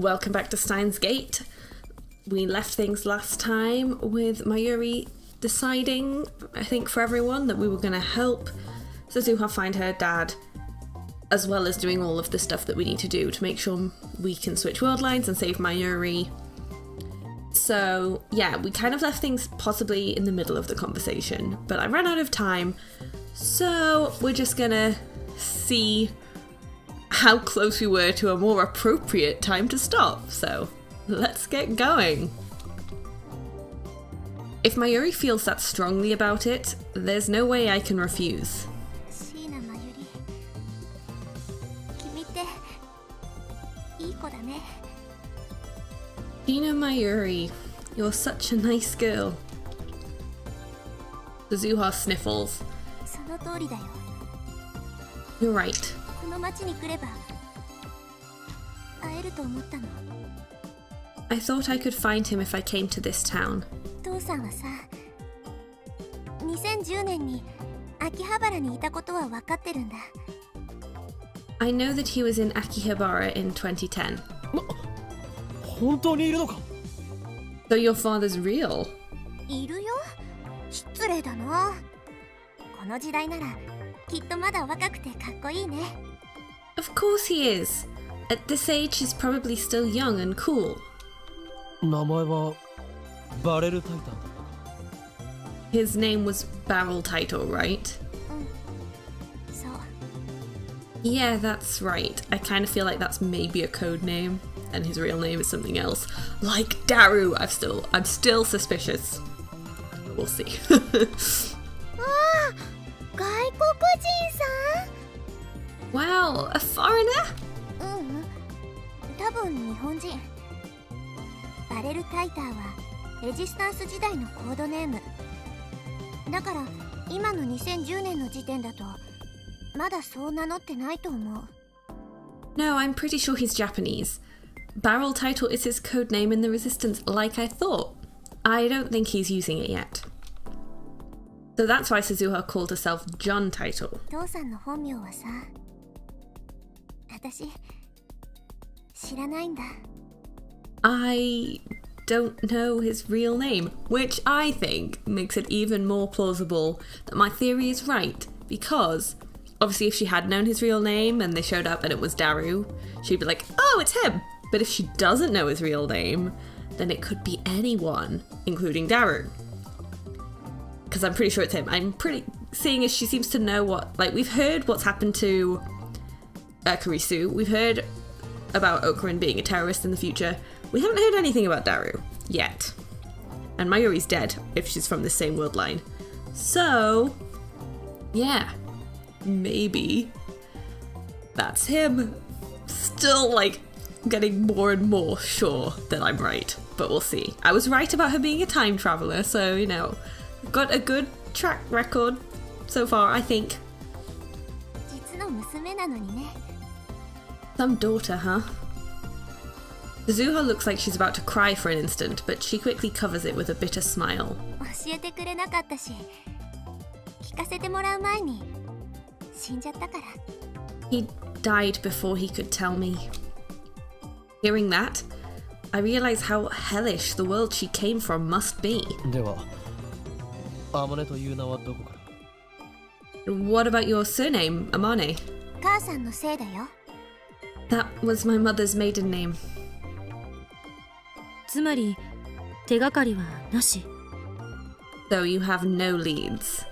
Welcome back to Steins Gate. We left things last time with Mayuri deciding, I think for everyone, that we were going to help Suzuhua find her dad, as well as doing all of the stuff that we need to do to make sure we can switch world lines and save Mayuri. So yeah, we kind of left things possibly in the middle of the conversation, but I ran out of time, so we're just gonna see how close we were to a more appropriate time to stop. So let's get going. If Mayuri feels that strongly about it, there's no way I can refuse. Gina Mayuri, you're such a nice girl. Suzuhua sniffles. You're right. I thought I could find him if I came to this town. I know that he was in Akihabara in 2010. So your father's real? Of course he is. At this age, he's probably still young and cool. His name was Barrel Title, right? Yeah, that's right. I kind of feel like that's maybe a code name, and his real name is something else. Like Daru! I'm still suspicious. We'll see. Wow, a foreigner? No, I'm pretty sure he's Japanese. Barrel Title is his code name in the Resistance, like I thought. I don't think he's using it yet. So that's why Suzuhua called herself John Title. I don't know his real name, which I think makes it even more plausible that my theory is right, because obviously if she had known his real name and they showed up and it was Daru, she'd be like, oh, it's him! But if she doesn't know his real name, then it could be anyone, including Daru. Because I'm pretty sure it's him. Seeing as she seems to know we've heard what's happened to Kurisu, we've heard about Okurin being a terrorist in the future. We haven't heard anything about Daru yet. And Mayuri's dead, if she's from the same world line. So, yeah, maybe that's him. Still, getting more and more sure that I'm right, but we'll see. I was right about her being a time traveler, so, I've got a good track record so far, I think. Some daughter, huh? Suzuhua looks like she's about to cry for an instant, but she quickly covers it with a bitter smile. He died before he could tell me. Hearing that, I realize how hellish the world she came from must be. What about your surname, Amane? That was my mother's maiden name. So you have no leads.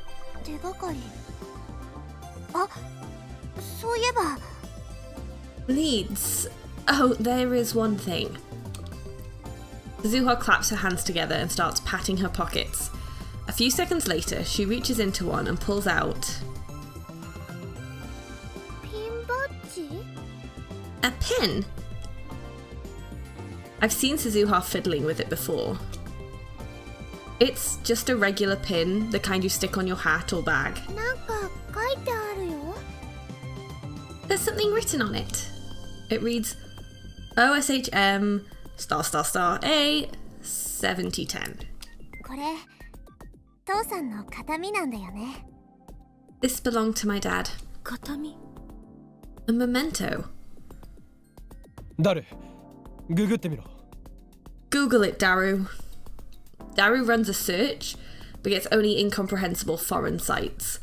Leads? Oh, there is one thing. Suzuhua claps her hands together and starts patting her pockets. A few seconds later, she reaches into one and pulls out a pin. I've seen Suzuhua fiddling with it before. It's just a regular pin, the kind you stick on your hat or bag. There's something written on it. It reads OSHM **A 7010. This belonged to my dad. A memento. ググってみろ。 Google it, Daru. Daru runs a search, but gets only incomprehensible foreign sites.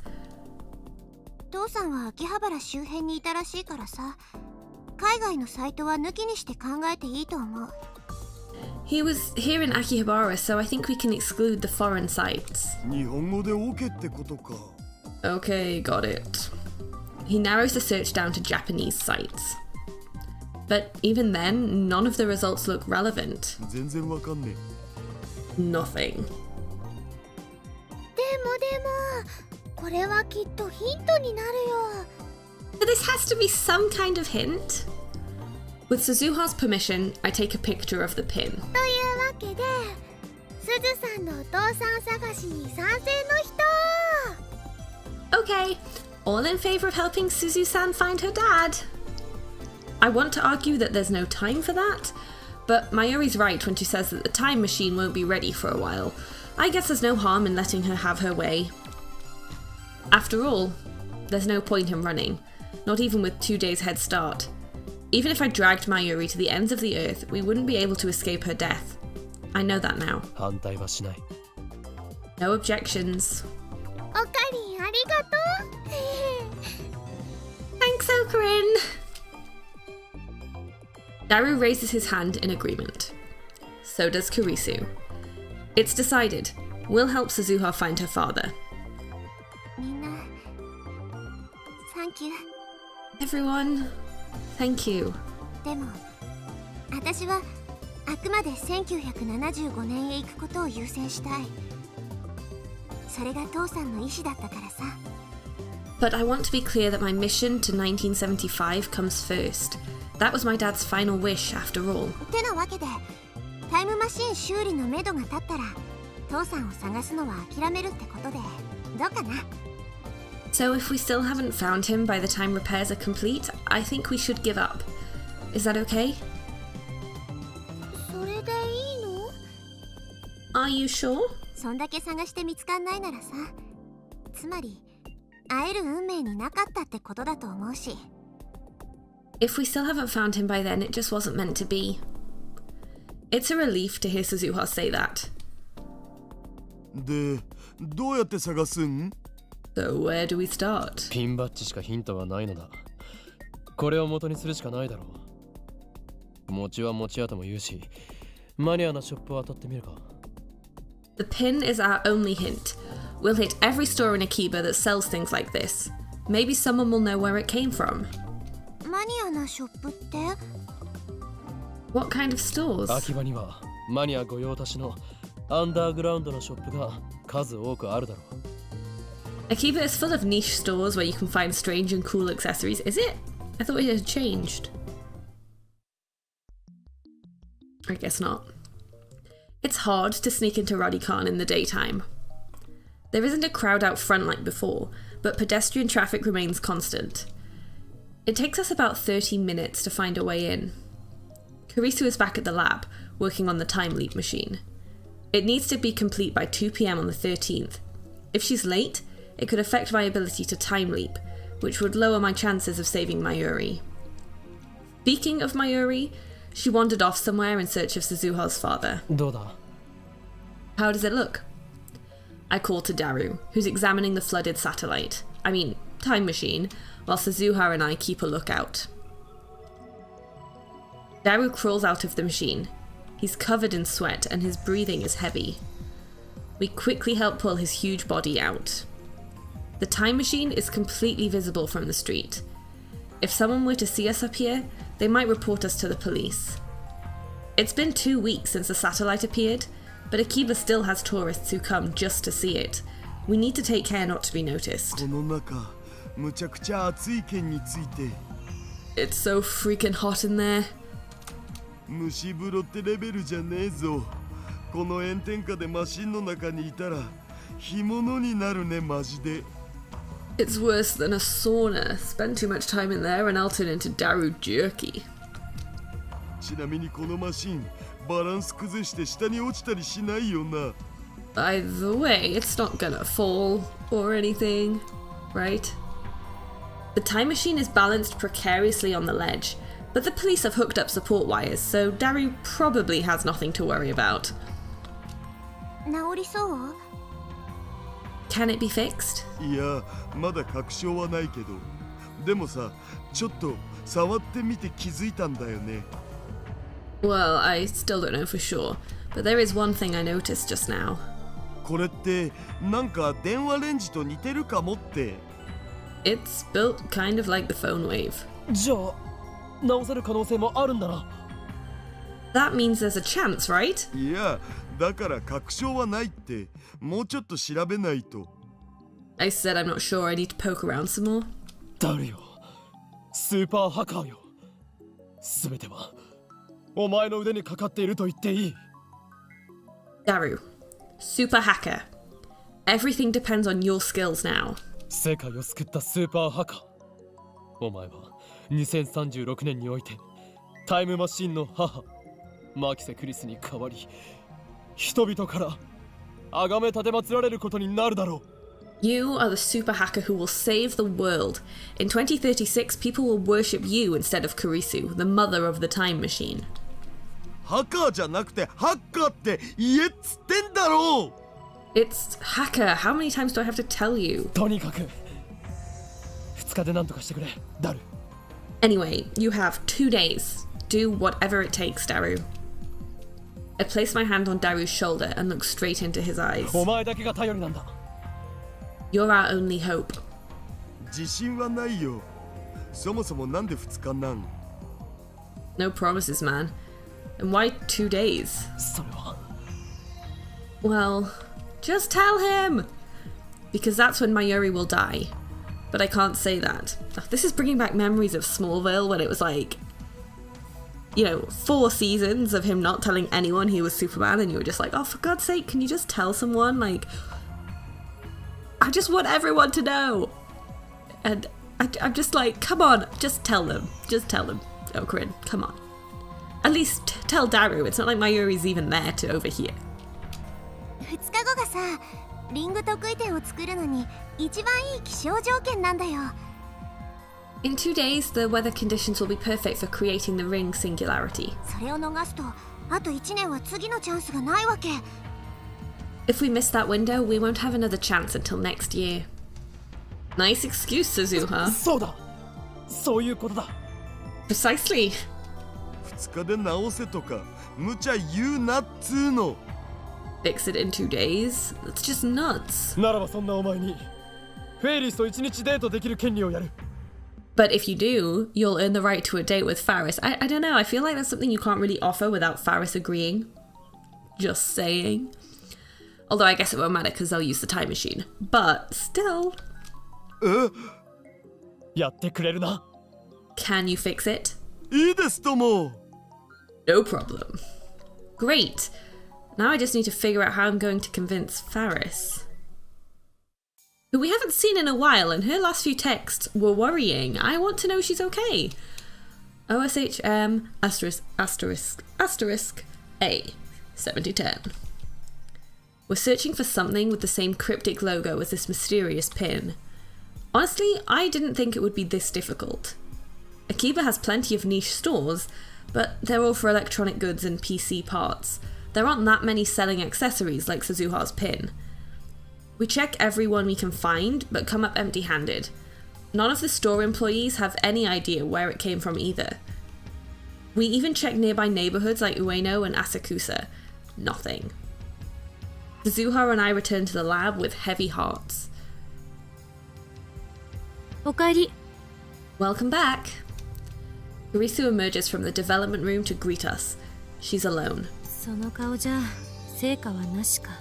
父さんは秋葉原周辺にいたらしいからさ、海外のサイトは抜きにして考えていいと思う。 He was here in Akihabara, so I think we can exclude the foreign sites. 日本語で OK ってことか。 Okay, got it. He narrows the search down to Japanese sites. But even then, none of the results look relevant. 全然わかんね Nothing. でもこれはきっとヒントになるよ。 But this has to be some kind of hint. With Suzuha's permission, I take a picture of the pin. というわけで、すずさんのお父さん探しに賛成の人。 Okay, all in favour of helping Suzu-san find her dad. I want to argue that there's no time for that, but Mayuri's right when she says that the time machine won't be ready for a while. I guess there's no harm in letting her have her way. After all, there's no point in running, not even with 2 days head start. Even if I dragged Mayuri to the ends of the earth, we wouldn't be able to escape her death. I know that now. 反対はしない。 No objections. おかりんありがとう。 Thanks, Okarin! Daru raises his hand in agreement. So does Kurisu. It's decided. We'll help Suzuha find her father. みんな、サンキュー。 Everyone, thank you. でも、私はあくまで1975年へ行くことを優先したい。それが父さんの意志だったからさ。 But I want to be clear that my mission to 1975 comes first. That was my dad's final wish, after all. てなわけで、タイムマシン修理のめどが立ったら、父さんを探すのは諦めるってことで、どうかな？ So if we still haven't found him by the time repairs are complete, I think we should give up. Is that okay? それでいいの？ Are you sure? そんだけ探して見つかんないならさ、つまり会える運命になかったってことだと思うし。 If we still haven't found him by then, it just wasn't meant to be. It's a relief to hear Suzuha say that. で、どうやって探すん？ So where do we start? ピンバッジしかヒントはないのだ。これを元にするしかないだろう。餅は餅屋とも言うし、マニアなショップを当たってみるか。 The pin is our only hint. We'll hit every store in Akiba that sells things like this. Maybe someone will know where it came from. マニアなショップって？ What kind of stores? 秋葉にはマニア御用達のアンダーグラウンドのショップが数多くあるだろう。 Akiba is full of niche stores where you can find strange and cool accessories, is it? I thought it had changed. I guess not. It's hard to sneak into Radikan in the daytime. There isn't a crowd out front like before, but pedestrian traffic remains constant. It takes us about 30 minutes to find a way in. Kurisu is back at the lab, working on the time leap machine. It needs to be complete by 2 PM on the 13th. If she's late, it could affect my ability to time leap, which would lower my chances of saving Mayuri. Speaking of Mayuri, she wandered off somewhere in search of Suzuha's father. どうだ？ How does it look? I call to Daru, who's examining the flooded satellite. Time machine, while Suzuha and I keep a lookout. Daru crawls out of the machine. He's covered in sweat and his breathing is heavy. We quickly help pull his huge body out. The time machine is completely visible from the street. If someone were to see us up here, they might report us to the police. It's been 2 weeks since the satellite appeared, but Akiba still has tourists who come just to see it. We need to take care not to be noticed. この中、むちゃくちゃ暑い件について。 It's so freaking hot in there. 蒸し風呂ってレベルじゃねえぞ。この炎天下でマシンの中にいたら干物になるねマジで。 It's worse than a sauna. Spend too much time in there and I'll turn into Daru jerky. ちなみにこのマシンバランス崩して下に落ちたりしないよな。 By the way, it's not gonna fall or anything, right? The time machine is balanced precariously on the ledge, But the police have hooked up support wires, so Daru probably has nothing to worry about. 治りそう？ Can it be fixed? いや、まだ確証はないけど、でもさ、ちょっと触ってみて気づいたんだよね。Well, I still don't know for sure, but there is one thing I noticed just now. これってなんか電話レンジと似てるかもって。It's built kind of like the phone wave. じゃあ直せる可能性もあるんだな。 That means there's a chance, right? いや、だから確証はないって。もうちょっと調べないと。I said I'm not sure. I need to poke around some more. ダルよ、スーパーハカーよ。すべてはお前の腕にかかっていると言っていい。 Daru, super hacker. Everything depends on your skills now. 世界を救ったスーパーハカー。お前は2036年においてタイムマシンの母マキセ・クリスに代わり人々から崇め立てまつられることになるだろう。 You are the super hacker who will save the world. In 2036, people will worship you instead of Kurisu, the mother of the time machine. ハカーじゃなくてハッカーって言えっつってんだろう。 It's hacker. How many times do I have to tell you? とにかく2日で何とかしてくれ、ダル。 Anyway, you have 2 days. Do whatever it takes, Daru. I place my hand on Daru's shoulder and look straight into his eyes. お前だけが頼りなんだ。 You're our only hope. 自信はないよ。そもそもなんで2日なん？ No promises, man. And why 2 days? それは Well, just tell him! Because that's when Mayuri will die. But I can't say that. This is bringing back memories of Smallville when it was like, 4 seasons of him not telling anyone he was Superman, and you were just like, oh, for God's sake, can you just tell someone? Like, I just want everyone to know. And I'm just like, come on, just tell them. Just tell them, Okarin, come on. At least tell Daru. It's not like Mayuri's even there to overhear. 2日後がさ、リング得意点を作るのに一番いい気象条件なんだよ。 In 2 days, the weather conditions will be perfect for creating the ring singularity. それを逃すと、あと1年は次のチャンスがないわけ。 If we miss that window, we won't have another chance until next year. Nice excuse, Suzuhua. そうだ、そういうことだ。 Precisely. 2日で直せとか無茶言うなっつーの。 Fix it in 2 days? That's just nuts. ならばそんなお前にフェイリスと1日デートできる権利をやる。 But if you do, you'll earn the right to a date with Faris. I don't know, I feel like that's something you can't really offer without Faris agreeing. Just saying. Although I guess it won't matter because they'll use the time machine. But still. やってくれるな。 Can you fix it? いいですとも。 No problem. Great. Now I just need to figure out how I'm going to convince Faris. Who we haven't seen in a while, and her last few texts were worrying. I want to know she's okay. OSHM *** A 7010. We're searching for something with the same cryptic logo as this mysterious pin. Honestly, I didn't think it would be this difficult. Akiba has plenty of niche stores, but they're all for electronic goods and PC parts. There aren't that many selling accessories like Suzuha's pin. We check everyone we can find, but come up empty-handed. None of the store employees have any idea where it came from either. We even check nearby neighbourhoods like Ueno and Asakusa. Nothing. Suzuha and I return to the lab with heavy hearts. おかえり。 Welcome back. Kurisu emerges from the development room to greet us. She's alone. その顔じゃ成果はなしか。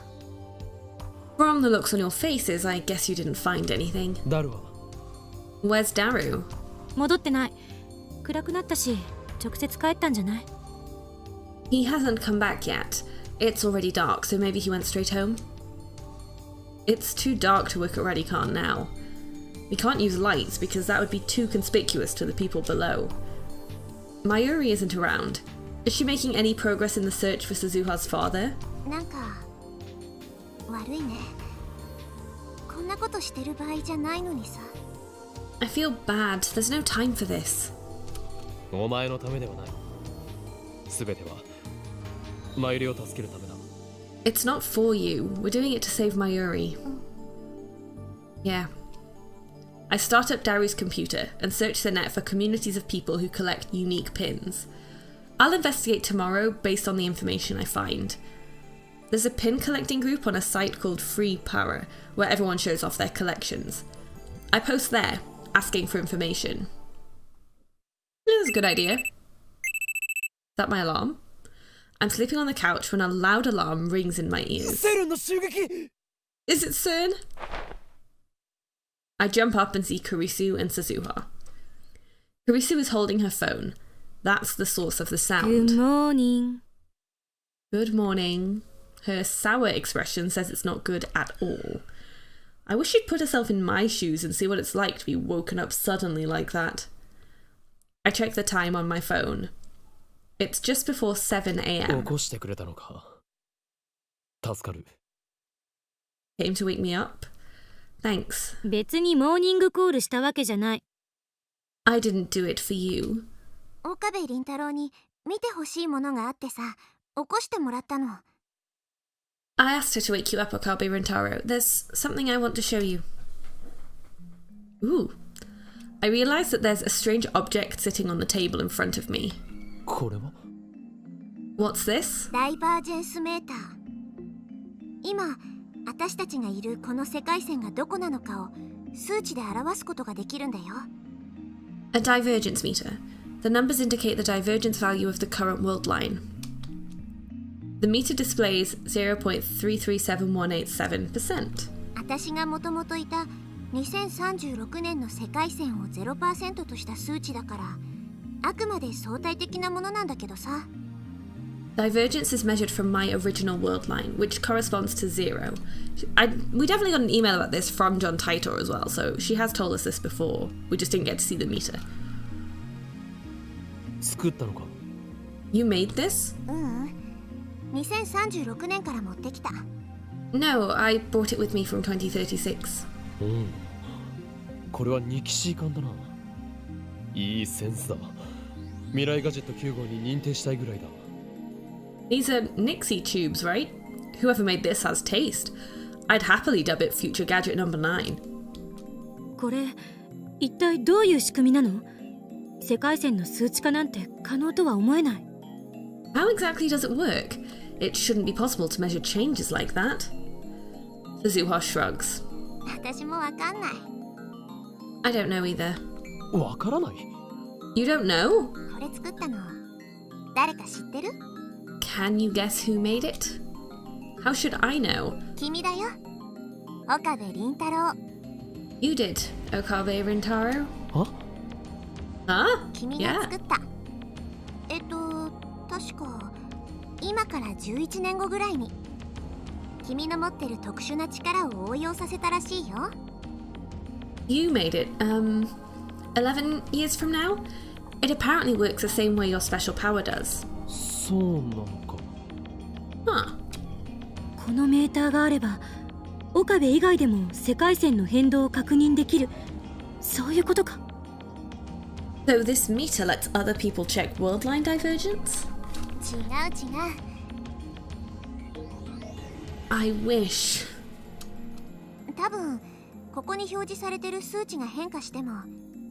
From the looks on your faces, I guess you didn't find anything. ダルは Where's Daru? 戻ってない。暗くなったし、直接帰ったんじゃない？ He hasn't come back yet. It's already dark, so maybe he went straight home? It's too dark to work at Radican now. We can't use lights because that would be too conspicuous to the people below. Mayuri isn't around. Is she making any progress in the search for Suzuha's father? なんか悪いね。こんなことしてる場合じゃないのにさ。 I feel bad. There's no time for this. お前のためではない。すべてはマユリを助けるためだ。 It's not for you. We're doing it to save Mayuri. Yeah. I start up Daru's computer and search the net for communities of people who collect unique pins. I'll investigate tomorrow based on the information I find. There's a pin collecting group on a site called Free Power, where everyone shows off their collections. I post there, asking for information. This is a good idea. Is that my alarm? I'm sleeping on the couch when a loud alarm rings in my ears. Is it CERN? I jump up and see Kurisu and Suzuhua. Kurisu is holding her phone. That's the source of the sound. Good morning. Good morning. Her sour expression says it's not good at all. I wish she'd put herself in my shoes and see what it's like to be woken up suddenly like that. I check the time on my phone. It's just before 7 a.m. 起こしてくれたのか。助かる。 Came to wake me up? Thanks. 別にモーニングコールしたわけじゃない。I didn't do it for you. 岡部倫太郎に見てほしいものがあってさ、起こしてもらったの。I asked her to wake you up, Okabe Rintaro. There's something I want to show you. Ooh. I realise that there's a strange object sitting on the table in front of me. これは What's this? ダイバージェンスメーター。今、私たちがいるこの世界線がどこなのかを数値で表すことができるんだよ。A divergence meter. The numbers indicate the divergence value of the current world line. The meter displays 0.337187%. 私がもともといた2036年の世界線を 0% とした数値だから、あくまで相対的なものなんだけどさ。Divergence is measured from my original world line, which corresponds to 0. We definitely got an email about this from John Titor as well, so she has told us this before. We just didn't get to see the meter. 作ったのか。 You made this? 2036年から持ってきた。No, I brought it with me from 2036. これはニキシー管だな。いいセンスだ。未来ガジェット9号に認定したいぐらいだ。These are Nixie tubes, right? Whoever made this has taste. I'd happily dub it Future Gadget Number 9. これ一体どういう仕組みなの？世界線の数値化なんて可能とは思えない。 How exactly does it work? It shouldn't be possible to measure changes like that. Suzuhua shrugs. 私もわかんない。I don't know either. わからない。 You don't know? これ作ったの誰か知ってる？ Can you guess who made it? How should I know? 君だよ。岡部倫太郎。You did, Okabe Rintaro. は？ Huh? 君が Yeah. 作った。確か今から11年後ぐらいに君の持ってる特殊な力を応用させたらしいよ。You made it, 11 years from now? It apparently works the same way your special power does. そうなのか。 Huh. このメーターがあれば岡部以外でも世界線の変動を確認できる。そういうことか。 So this meter lets other people check world line divergence? 違う。I wish. 多分ここに表示されてる数値が変化しても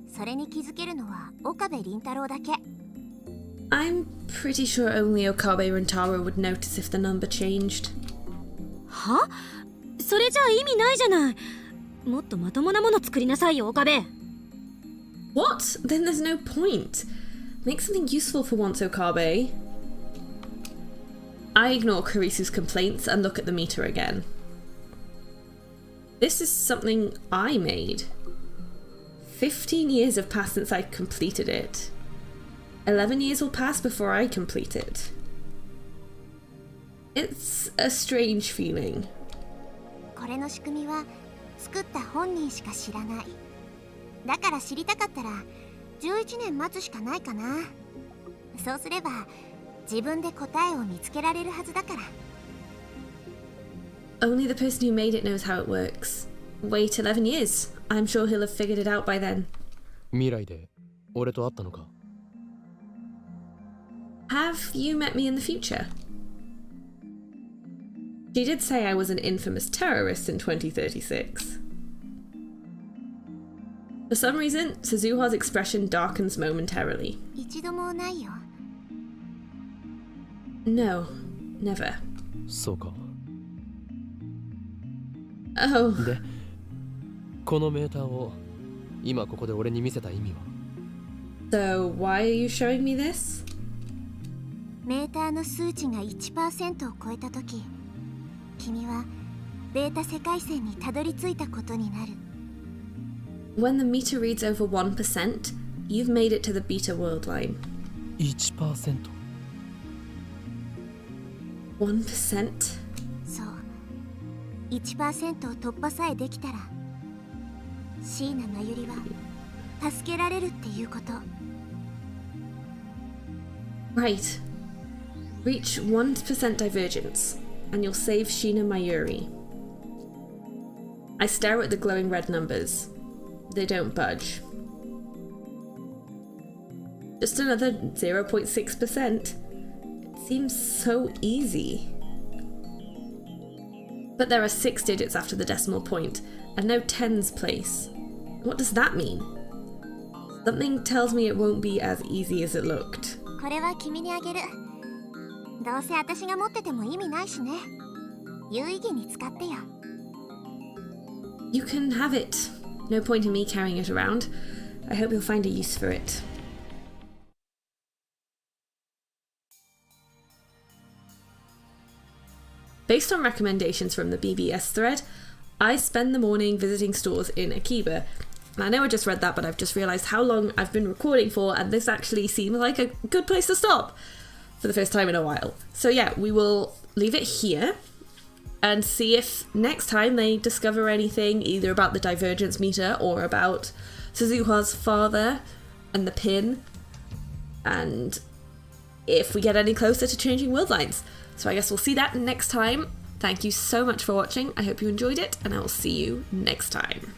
それに気づけるのは岡部倫太郎だけ。 I'm pretty sure only Okabe Rintaro would notice if the number changed. は？それじゃあ意味ないじゃない。もっとまともなもの作りなさいよ岡部。 What? Then there's no point. Make something useful for once, Okabe. I ignore Kurisu's complaints and look at the meter again. This is something I made. 15 years have passed since I completed it. 11 years will pass before I complete it. It's a strange feeling. これの仕組みは作った本人しか知らない。だから知りたかったら11年待つしかないかな。そうすれば自分で答えを見つけられるはずだから。 Only the person who made it knows how it works. Wait 11 years. I'm sure he'll have figured it out by then. 未来で俺と会ったのか。have you met me in the future? She did say I was an infamous terrorist in 2036. For some reason, Suzuhua's expression darkens momentarily. 一度もないよ。 No, never. そうか。 Oh, で、このメーターを今ここで俺に見せた意味は？ so why are you showing me this? メーターの数値が 1% を超えたとき、君はベータ世界線にたどり着いたことになる。 When the meter reads over 1%, you've made it to the beta world line. 1%? 1%? そう。1% を突破さえできたら、椎名真由里は助けられるっていうこと。 Right. Reach 1% divergence, and you'll save Sheena Mayuri. I stare at the glowing red numbers. They don't budge. Just another 0.6%. It seems so easy. But there are 6 digits after the decimal point, and no tens place. What does that mean? Something tells me it won't be as easy as it looked. これは君にあげる。どうせ私が持ってても意味ないしね。有意義に使ってよ。 You can have it. No point in me carrying it around. I hope you'll find a use for it. Based on recommendations from the BBS thread, I spend the morning visiting stores in Akiba. And I know I just read that, but I've just realised how long I've been recording for, and this actually seems like a good place to stop for the first time in a while. So yeah, we will leave it here and see if next time they discover anything either about the divergence meter or about Suzuhua's father and the pin, and if we get any closer to changing world lines. So I guess we'll see that next time. Thank you so much for watching. I hope you enjoyed it, and I will see you next time.